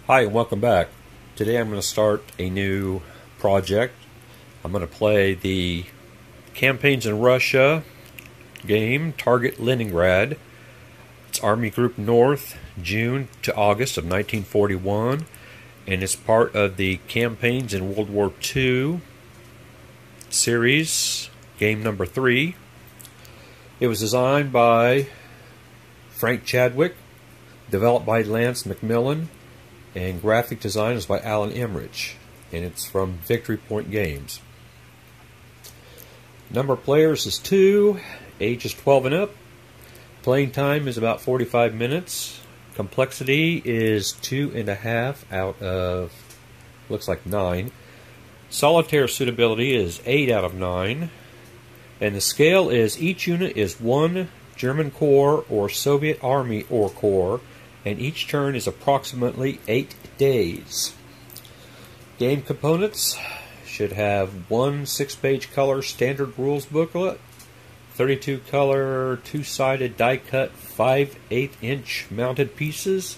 Hi and welcome back. Today I'm going to start a new project. I'm going to play the Campaigns in Russia game, Target Leningrad. It's Army Group North, June to August of 1941, and it's part of the Campaigns in World War II series, game number 3. It was designed by Frank Chadwick, developed by Lance McMillan, and graphic design is by Alan Emmerich, and it's from Victory Point Games. Number of players is 2, age is 12 and up. Playing time is about 45 minutes. Complexity is 2.5 out of, looks like 9. Solitaire suitability is 8 out of 9. And the scale is each unit is 1 German Corps or Soviet Army or Corps, and each turn is approximately 8 days. Game components should have 1 6-page color standard rules booklet, 32 color 2-sided die cut 5/8" mounted pieces,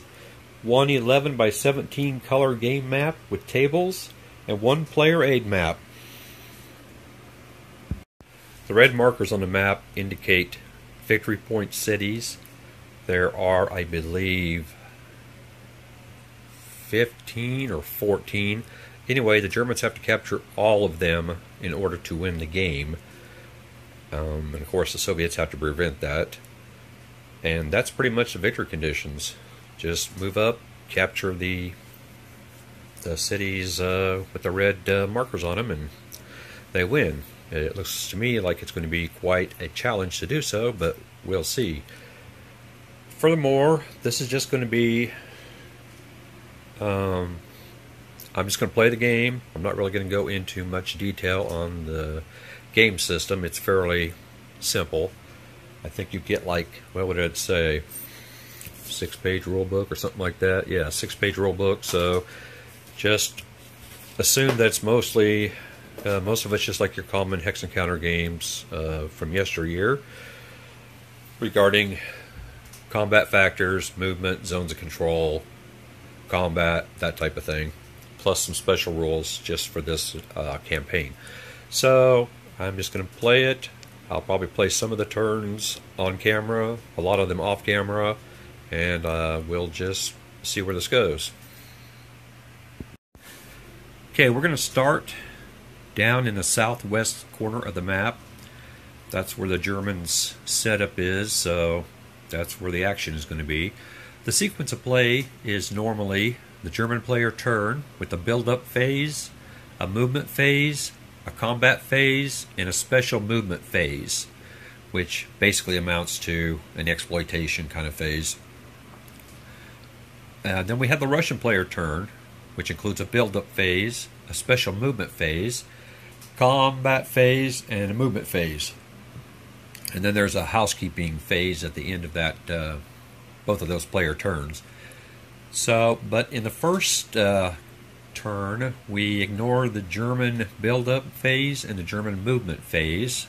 1 11 by 17 color game map with tables, and 1 player aid map. The red markers on the map indicate Victory Point cities. There are, I believe, 15 or 14. Anyway, the Germans have to capture all of them in order to win the game. And of course, the Soviets have to prevent that. And that's pretty much the victory conditions. Just move up, capture the cities with the red markers on them, and they win. It looks to me like it's going to be quite a challenge to do so, but we'll see. Furthermore, this is just going to be, I'm just going to play the game. I'm not really going to go into much detail on the game system. It's fairly simple. I think you get like, what would it say, 6-page rule book or something like that. Yeah, 6-page rule book. So just assume that's mostly, most of it's just like your common hex and counter games from yesteryear regarding combat factors, movement, zones of control, combat, that type of thing, plus some special rules just for this campaign. So I'm just going to play it. I'll probably play some of the turns on camera, a lot of them off camera, and we'll just see where this goes. Okay, we're going to start down in the southwest corner of the map. That's where the Germans' setup is, so that's where the action is going to be. The sequence of play is normally the German player turn with a build-up phase, a movement phase, a combat phase, and a special movement phase, which basically amounts to an exploitation kind of phase. Then we have the Russian player turn, which includes a build-up phase, a special movement phase, combat phase, and a movement phase. And then there's a housekeeping phase at the end of that, both of those player turns. So, but in the first turn, we ignore the German build-up phase and the German movement phase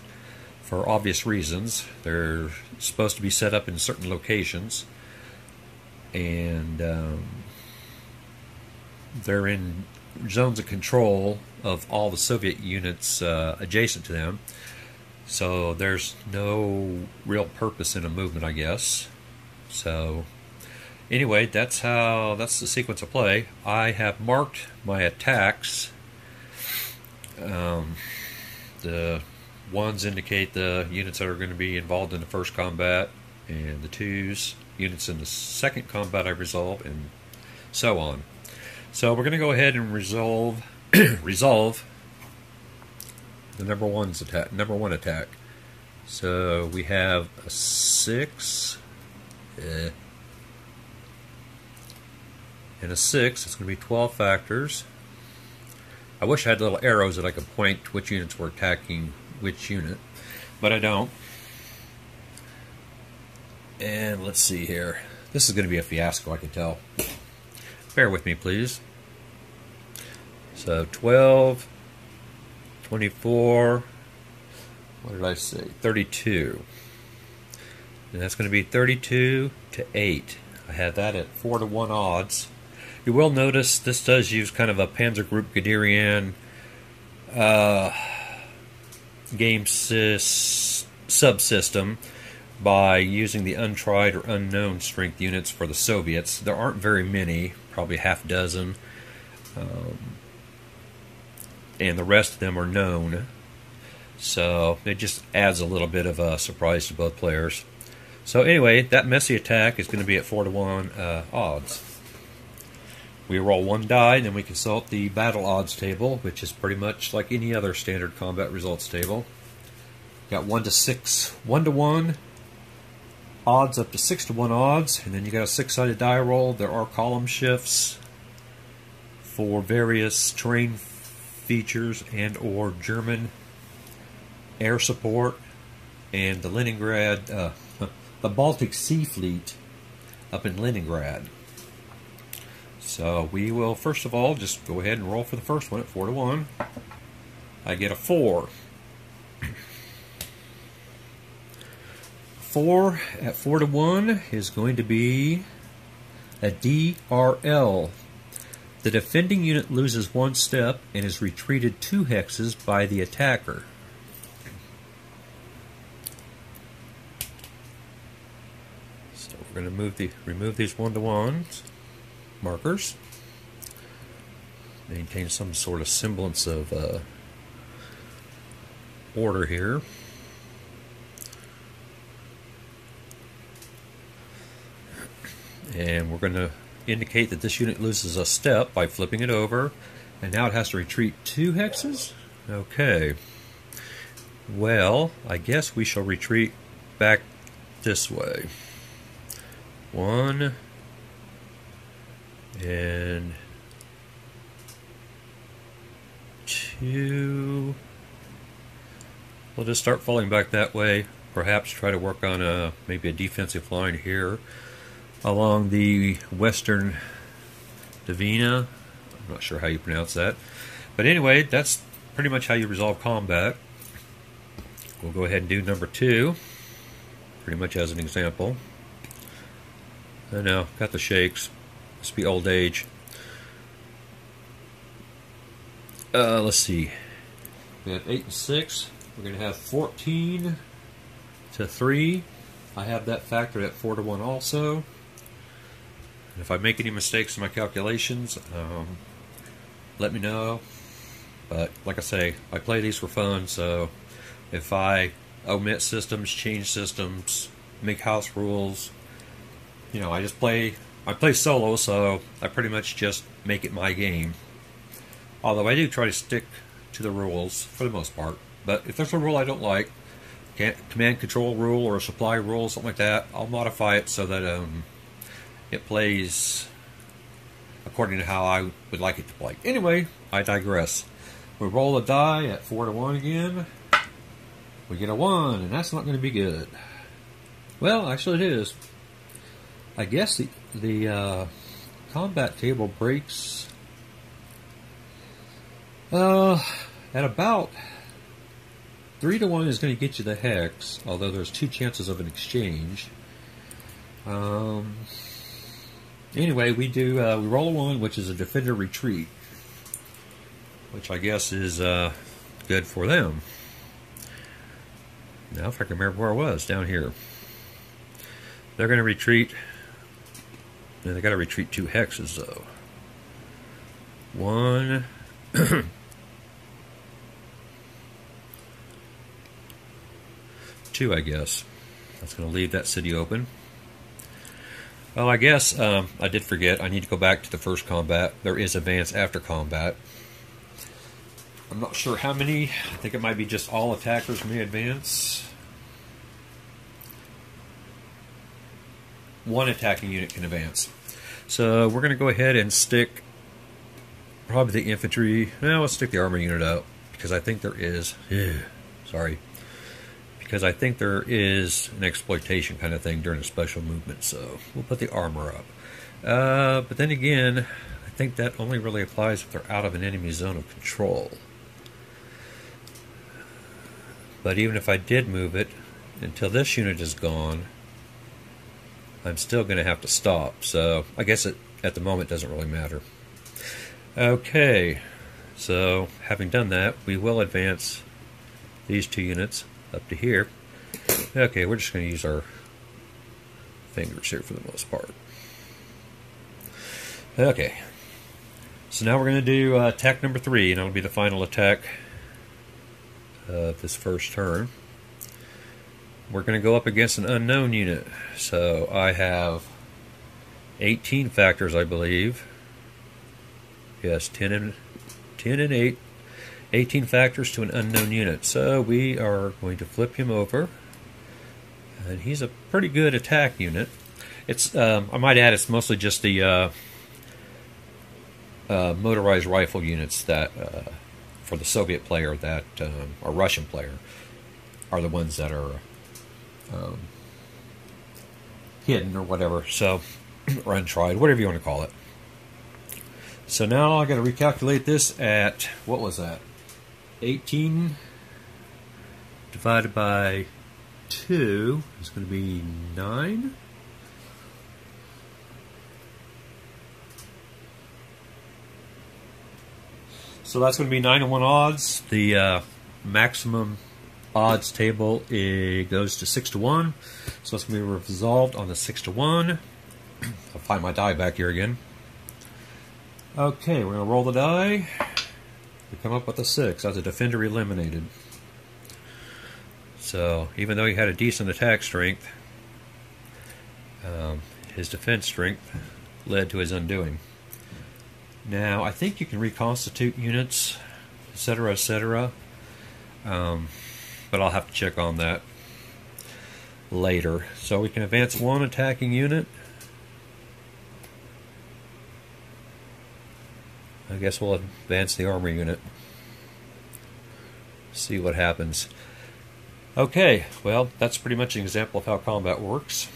for obvious reasons. They're supposed to be set up in certain locations, and they're in zones of control of all the Soviet units adjacent to them. So there's no real purpose in a movement, I guess. So anyway, that's the sequence of play. I have marked my attacks. The ones indicate the units that are going to be involved in the first combat, and the 2s units in the second combat I resolve, and so on. So we're going to go ahead and resolve the number one attack. So we have a 6 and a 6. It's going to be 12 factors. I wish I had little arrows that I could point which units were attacking which unit, but I don't. And let's see here. This is going to be a fiasco, I can tell. Bear with me, please. So 12, 24, what did I say? 32. And that's going to be 32 to 8. I have that at 4 to 1 odds. You will notice this does use kind of a Panzer Group Guderian game subsystem by using the untried or unknown strength units for the Soviets. There aren't very many, probably half a dozen, and the rest of them are known. So it just adds a little bit of a surprise to both players. So anyway, that messy attack is going to be at 4-to-1 odds. We roll one die, and then we consult the battle odds table, which is pretty much like any other standard combat results table. Got 1 to 6, 1-to-1 odds up to 6-to-1 odds, and then you got a 6-sided die roll. There are column shifts for various terrain features and or German air support, and the Leningrad, the Baltic Sea Fleet up in Leningrad. So we will first of all just go ahead and roll for the first one at 4-to-1. I get a 4. 4 at 4-to-1 is going to be a DRL. The defending unit loses 1 step and is retreated 2 hexes by the attacker. So we're going to remove these 1-to-1s markers. Maintain some sort of semblance of order here. And we're going to indicate that this unit loses a step by flipping it over, and now it has to retreat 2 hexes? Okay. Well, I guess we shall retreat back this way. 1 and 2. We'll just start falling back that way. Perhaps try to work on maybe a defensive line here along the western Divina. I'm not sure how you pronounce that. But anyway, that's pretty much how you resolve combat. We'll go ahead and do number 2, pretty much as an example. I know, got the shakes. Must be old age. Let's see. We have 8 and 6. We're going to have 14 to 3. I have that factored at 4-to-1 also. And if I make any mistakes in my calculations, let me know. But like I say, I play these for fun, so if I omit systems, change systems, make house rules, you know, I play solo, so I pretty much just make it my game. Although I do try to stick to the rules for the most part. But if there's a rule I don't like, command control rule or a supply rule, something like that, I'll modify it so that it plays according to how I would like it to play. Anyway, I digress. We roll a die at 4-to-1 again. We get a 1, and that's not going to be good. Well, actually it is. I guess the combat table breaks at about 3-to-1 is going to get you the hex, although there's 2 chances of an exchange. Anyway, we roll a 1, which is a defender retreat, which I guess is good for them. Now, if I can remember where I was, down here. They're going to retreat. They got to retreat 2 hexes, though. 1. 2, I guess. That's going to leave that city open. Well, I guess I did forget. I need to go back to the first combat. There is advance after combat. I'm not sure how many. I think it might be just all attackers may advance. 1 attacking unit can advance. So we're going to go ahead and stick probably the infantry. No, let's stick the armor unit out because I think there is. Sorry. Because I think there is an exploitation kind of thing during a special movement. So we'll put the armor up. But then again, I think that only really applies if they're out of an enemy zone of control. But even if I did move it until this unit is gone, I'm still going to have to stop. So I guess it at the moment doesn't really matter. Okay, so having done that, we will advance these 2 units up to here. Okay, we're just going to use our fingers here for the most part. Okay, so now we're going to do attack number 3, and that'll be the final attack of this first turn. We're going to go up against an unknown unit. So I have 18 factors, I believe. Yes, 10 and 8. 18 factors to an unknown unit. So we are going to flip him over. And he's a pretty good attack unit. It's I might add, it's mostly just the motorized rifle units that, for the Soviet player that, or Russian player, are the ones that are hidden or whatever. So, or untried, whatever you want to call it. So now I got to recalculate this at, what was that? 18 divided by 2 is going to be 9. So that's going to be 9 to 1 odds. The maximum odds table, it goes to 6 to 1. So it's going to be resolved on the 6 to 1. I'll find my die back here again. Okay, we're going to roll the die. We come up with a 6. That's a defender eliminated. So even though he had a decent attack strength, his defense strength led to his undoing. Now, I think you can reconstitute units, etc., etc., but I'll have to check on that later. So we can advance 1 attacking unit. I guess we'll advance the armor unit. See what happens. Okay, well, that's pretty much an example of how combat works.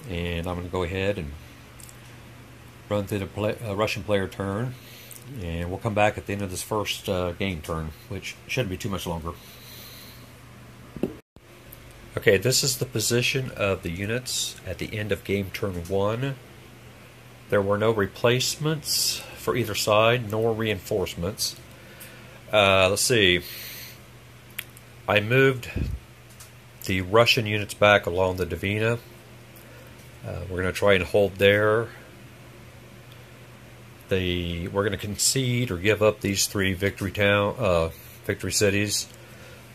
And I'm going to go ahead and run through the Russian player turn. And we'll come back at the end of this first game turn, which shouldn't be too much longer. Okay, this is the position of the units at the end of game turn 1. There were no replacements for either side, nor reinforcements. Let's see. I moved the Russian units back along the Dvina. We're going to try and hold there. We're going to concede or give up these 3 victory cities.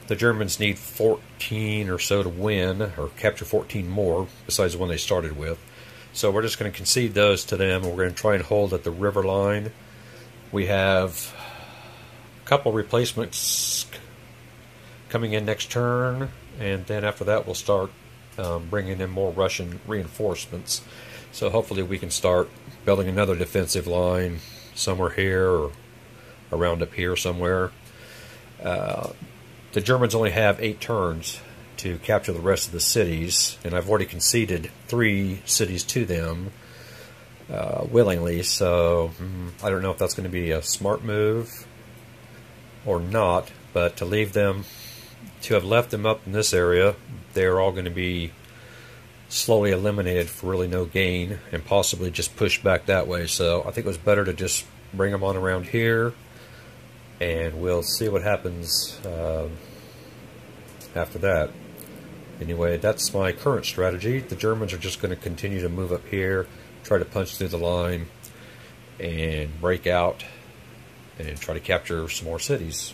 The Germans need 14 or so to win, or capture 14 more besides the one they started with. So we're just going to concede those to them, and we're going to try and hold at the river line. We have a couple replacements coming in next turn, and then after that we'll start bringing in more Russian reinforcements. So hopefully we can start building another defensive line somewhere here or around up here somewhere. The Germans only have 8 turns to capture the rest of the cities, and I've already conceded 3 cities to them willingly, so I don't know if that's going to be a smart move or not, but to have left them up in this area, they're all going to be slowly eliminated for really no gain, and possibly just pushed back that way. So I think it was better to just bring them on around here, and we'll see what happens after that. Anyway, that's my current strategy. The Germans are just going to continue to move up here, try to punch through the line, and break out, and try to capture some more cities.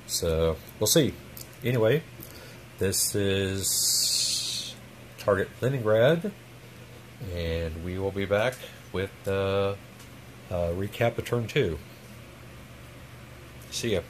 So we'll see. Anyway, this is target Leningrad, and we will be back with recap of turn 2. See ya.